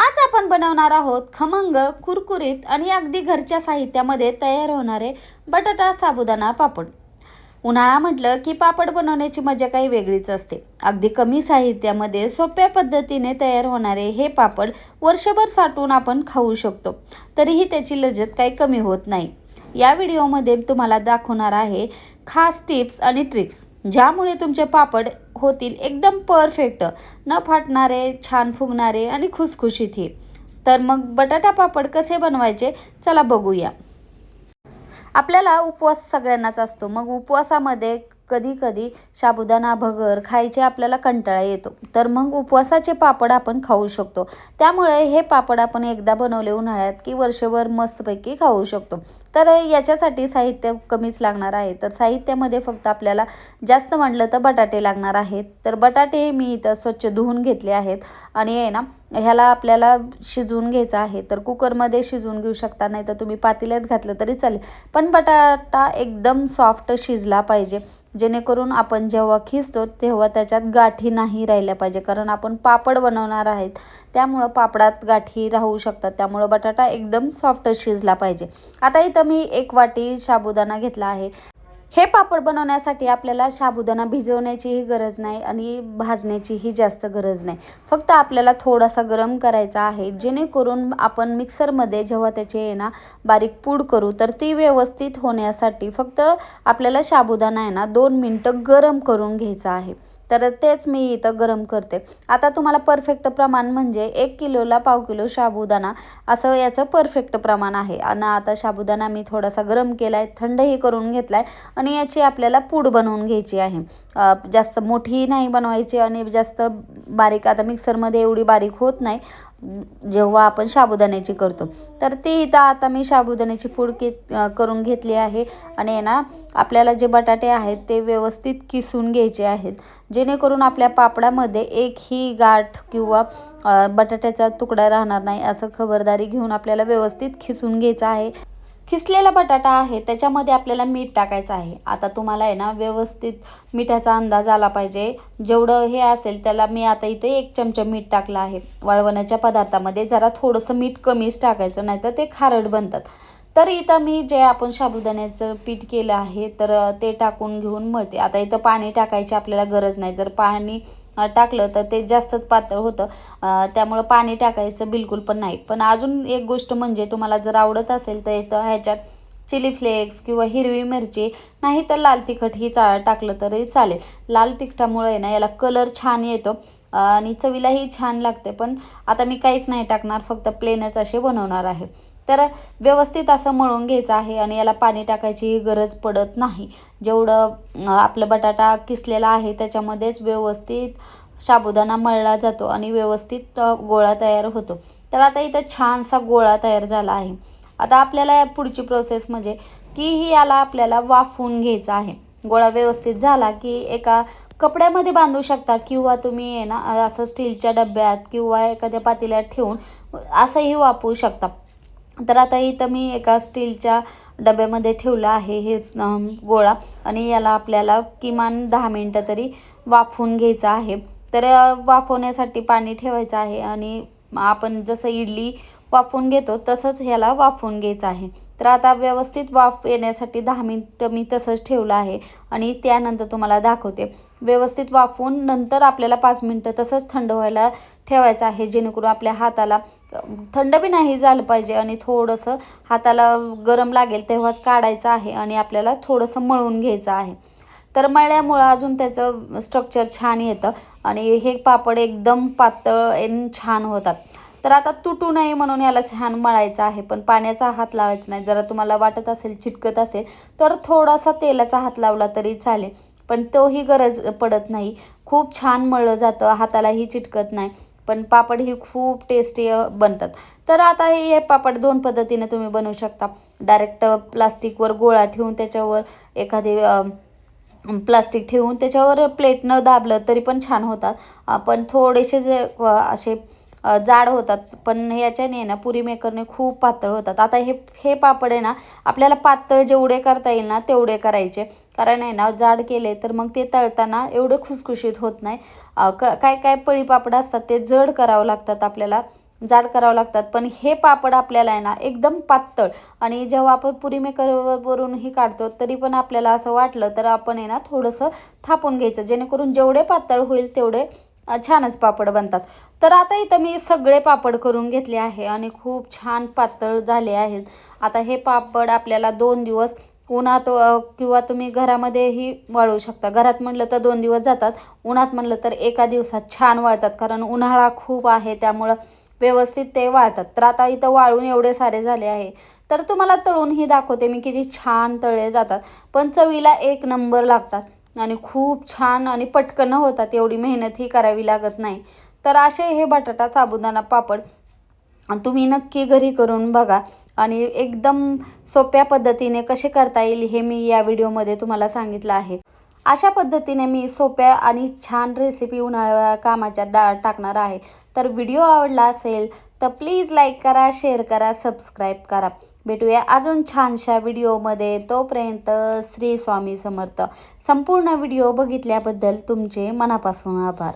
आज आपण बनवणार आहोत खमंग, कुरकुरीत आणि अगदी घरच्या साहित्यामध्ये तयार होणारे बटाटा साबुदाणा पापड. उन्हाळा म्हटलं की पापड बनवण्याची मजा काही वेगळीच असते. अगदी कमी साहित्यामध्ये सोप्या पद्धतीने तयार होणारे हे पापड वर्षभर साठवून आपण खाऊ शकतो. तरीही त्याची लज्जत काही कमी होत नाही. या व्हिडिओमध्ये तुम्हाला दाखवणार आहे खास टिप्स आणि ट्रिक्स, ज्यामुळे तुमचे पापड होतील एकदम परफेक्ट, न फाटणारे, छान फुगणारे आणि खुसखुशीतही. तर मग बटाटा पापड कसे बनवायचे, चला बघूया. आपल्याला उपवास सगळ्यांनाच असतो. मग उपवासामध्ये कधी कधी साबुदाणा भगर खायचे आपल्याला कंटाळा येतो. तर मग उपवासाचे पापड आपण खाऊ शकतो. त्यामुळे हे पापड आपण एकदा बनवले उन्हाळ्यात की वर्षभर मस्तपैकी खाऊ शकतो. तर याच्यासाठी साहित्य कमीच लागणार आहे. तर साहित्यामध्ये फक्त आपल्याला जास्त म्हटलं तर बटाटे लागणार आहेत. तर बटाटे मी इथं स्वच्छ धुवून घेतले आहेत आणि आहे ना, ह्याला आपल्याला शिजवून घ्यायचं आहे. तर कुकरमध्ये शिजवून घेऊ शकता, नाही तर तुम्ही पातेल्यात घातलं तरी चालेल. पण बटाटा एकदम सॉफ्ट शिजला पाहिजे, जेणेकरून आपण जेव्हा खिसतो तेव्हा त्याच्यात गाठी नाही राहिल्या पाहिजे. कारण आपण पापड बनवणार आहेत, त्यामुळं पापडात गाठी राहू शकतात. त्यामुळं बटाटा एकदम सॉफ्ट शिजला पाहिजे. आता इथं मी 1 वाटी साबुदाणा घेतला आहे. हे पापड बनवण्यासाठी आपल्याला साबुदाणा भिजवण्याचीही गरज नाही आणि भाजण्याचीही जास्त गरज नाही. फक्त आपल्याला थोडासा गरम करायचा आहे, जेणेकरून आपण मिक्सरमध्ये जेव्हा त्याचे ना बारीक पूड करू, तर ती व्यवस्थित होण्यासाठी फक्त आपल्याला साबुदाणा आहे ना 2 मिनटं गरम करून घ्यायचा आहे. तर तेच मी इथं गरम करते. आता तुम्हाला परफेक्ट प्रमाण म्हणजे 1 किलोला पाव किलो साबुदाणा, असं याचं परफेक्ट प्रमाण आहे. आणि आता साबुदाणा मी थोडासा गरम केला आहे, थंडही करून घेतला आहे आणि याची आपल्याला पूड बनवून घ्यायची आहे. जास्त मोठी नाही बनवायची आणि जास्त बारीक, आता मिक्सरमध्ये एवढी बारीक होत नाही जेव्हा आपण साबुदाण्याची करतो. तर ती इथं आता मी साबुदाण्याची पूड करून घेतली आहे. आणि ना आपल्याला जे बटाटे आहेत ते व्यवस्थित किसून घ्यायचे आहेत, जेणेकरून आपल्या पापडामध्ये एकही गाठ किंवा बटाट्याचा तुकडा राहणार नाही. असं खबरदारी घेऊन आपल्याला व्यवस्थित खिसून घ्यायचं आहे. खिसलेला बटाटा आहे त्याच्यामध्ये आपल्याला मीठ टाकायचं आहे. आता तुम्हाला आहे ना व्यवस्थित मिठाचा अंदाज आला पाहिजे. जेवढं हे असेल त्याला मी आता इथे 1 चमचा मीठ टाकलं आहे. वाळवण्याच्या पदार्थामध्ये जरा थोडंसं मीठ कमीच टाकायचं, नाही तर ते खारट बनतात. तर इथं मी जे आपण साबुदाण्याचं पीठ केलं आहे तर ते टाकून घेऊन मळते. आता इथं पाणी टाकायची आपल्याला गरज नाही. जर पाणी टाकलं तर ते जास्तच पातळ होतं. त्यामुळं पाणी टाकायचं बिलकुल पण नाही. पण अजून एक गोष्ट म्हणजे, तुम्हाला जर आवडत असेल तर इथं ह्याच्यात चिली फ्लेक्स किंवा हिरवी मिरची, नाही तर लाल तिखट ही टाकलं तरी चालेल. लाल तिखटामुळे आहे ना याला कलर छान येतो आणि चवीलाही छान लागते. पण आता मी काहीच नाही टाकणार, फक्त प्लेनच असे बनवणार आहे. तर व्यवस्थित असं मळून घ्यायचं आहे आणि याला पाणी टाकायची गरज पडत नाही. जेवढं आपलं बटाटा किसलेला आहे त्याच्यामध्येच व्यवस्थित साबुदाणा मळला जातो आणि व्यवस्थित गोळा तयार होतो. तर आता इथं छानसा गोळा तयार झाला आहे. आता आपल्याला या पुढची प्रोसेस म्हणजे की याला आपल्याला वाफवून घ्यायचं आहे. गोळा व्यवस्थित झाला की एका कपड्यामध्ये बांधू शकता किंवा तुम्ही आहे ना असं स्टीलच्या डब्यात किंवा एखाद्या पातेल्यात ठेवून असंही वाफवू शकता. तर आता इथं मी एका स्टीलच्या डब्यामध्ये ठेवलं आहे हेच गोळा, आणि याला आपल्याला किमान 10 मिनटं तरी वाफवून घ्यायचं आहे. तर वाफवण्यासाठी पाणी ठेवायचं आहे आणि आपण जसं इडली वाफवून घेतो तसंच ह्याला वाफवून घ्यायचं आहे. तर आता व्यवस्थित वाफ येण्यासाठी 10 मिनटं मी तसंच ठेवलं आहे आणि त्यानंतर तुम्हाला दाखवते. व्यवस्थित वाफवून नंतर आपल्याला 5 मिनटं तसंच थंड व्हायला ठेवायचं आहे, जेणेकरून आपल्या हाताला थंड बी नाही झालं पाहिजे आणि थोडंसं हाताला गरम लागेल तेव्हाच काढायचं आहे आणि आपल्याला थोडंसं मळून घ्यायचं आहे. तर मळल्यामुळं अजून त्याचं स्ट्रक्चर छान येतं आणि हे पापड एकदम पातळ आणि छान होतात. तर आता तुटू नये म्हणून याला छान मळायचं आहे, पण पाण्याचा हात लावायचा नाही. जरा तुम्हाला वाटत असेल चिटकत असेल तर थोडासा तेलाचा हात लावला तरी चालेल, पण तोही गरज पडत नाही. खूप छान मळलं जातं, हातालाही चिटकत नाही, पण पापड ही खूप टेस्टी बनतात. तर आता हे पापड 2 पद्धतीने तुम्ही बनवू शकता. डायरेक्ट प्लास्टिकवर गोळा ठेवून त्याच्यावर एखादी प्लास्टिक ठेवून त्याच्यावर प्लेट न दाबलं तरी पण छान होतात. पण थोडेसे जे असे जाड होतात, पण याच्याने ना पुरी मेकरने खूप पातळ होतात. आता हे हे पापड आहे ना आपल्याला पातळ जेवढे करता येईल ना तेवढे करायचे, कारण आहे ना जाड केले तर मग ते तळताना एवढे खुसखुशीत होत नाही. काय काय पळी पापड असतात ते जड करावं लागतात आपल्याला, जाड करावं लागतात, पण हे पापड आपल्याला आहे ना एकदम पातळ. आणि जेव्हा आपण पुरी मेकरवरूनही काढतो तरी पण आपल्याला असं वाटलं तर आपण आहे ना थोडंसं थापून घ्यायचं, जेणेकरून जेवढे पातळ होईल तेवढे छानच पापड बनतात. तर आता इथं मी सगळे पापड करून घेतले आहे आणि खूप छान पातळ झाले आहेत. आता हे पापड आपल्याला 2 दिवस उन्हात किंवा तुम्ही घरामध्येही वाळवू शकता. घरात म्हटलं तर 2 दिवस जातात, उन्हात म्हटलं तर एका दिवसात छान वाळतात, कारण उन्हाळा खूप आहे त्यामुळं व्यवस्थित ते वाळतात. तर आता इथं वाळून एवढे सारे झाले आहे, तर तुम्हाला तळूनही दाखवते मी किती छान तळले जातात. पण चवीला एक नंबर लागतात आणि खूप छान आणि पटकन होतात, एवढी मेहनतही करावी लागत नाही. तर असे हे बटाटा साबुदाणा पापड तुम्ही नक्की घरी करून बघा आणि एकदम सोप्या पद्धतीने कसे करता येईल हे मी या व्हिडिओमध्ये तुम्हाला सांगितलं आहे. अशा पद्धतीने मी सोप्या आणि छान रेसिपी उन्हाळ्या कामाच्या टाकणार आहे. तर व्हिडिओ आवडला असेल तर प्लीज लाईक करा, शेअर करा, सबस्क्राईब करा. भेटूया अजून छानशा व्हिडिओमध्ये. तोपर्यंत श्री स्वामी समर्थ. संपूर्ण व्हिडिओ बघितल्याबद्दल तुमचे मनापासून आभार.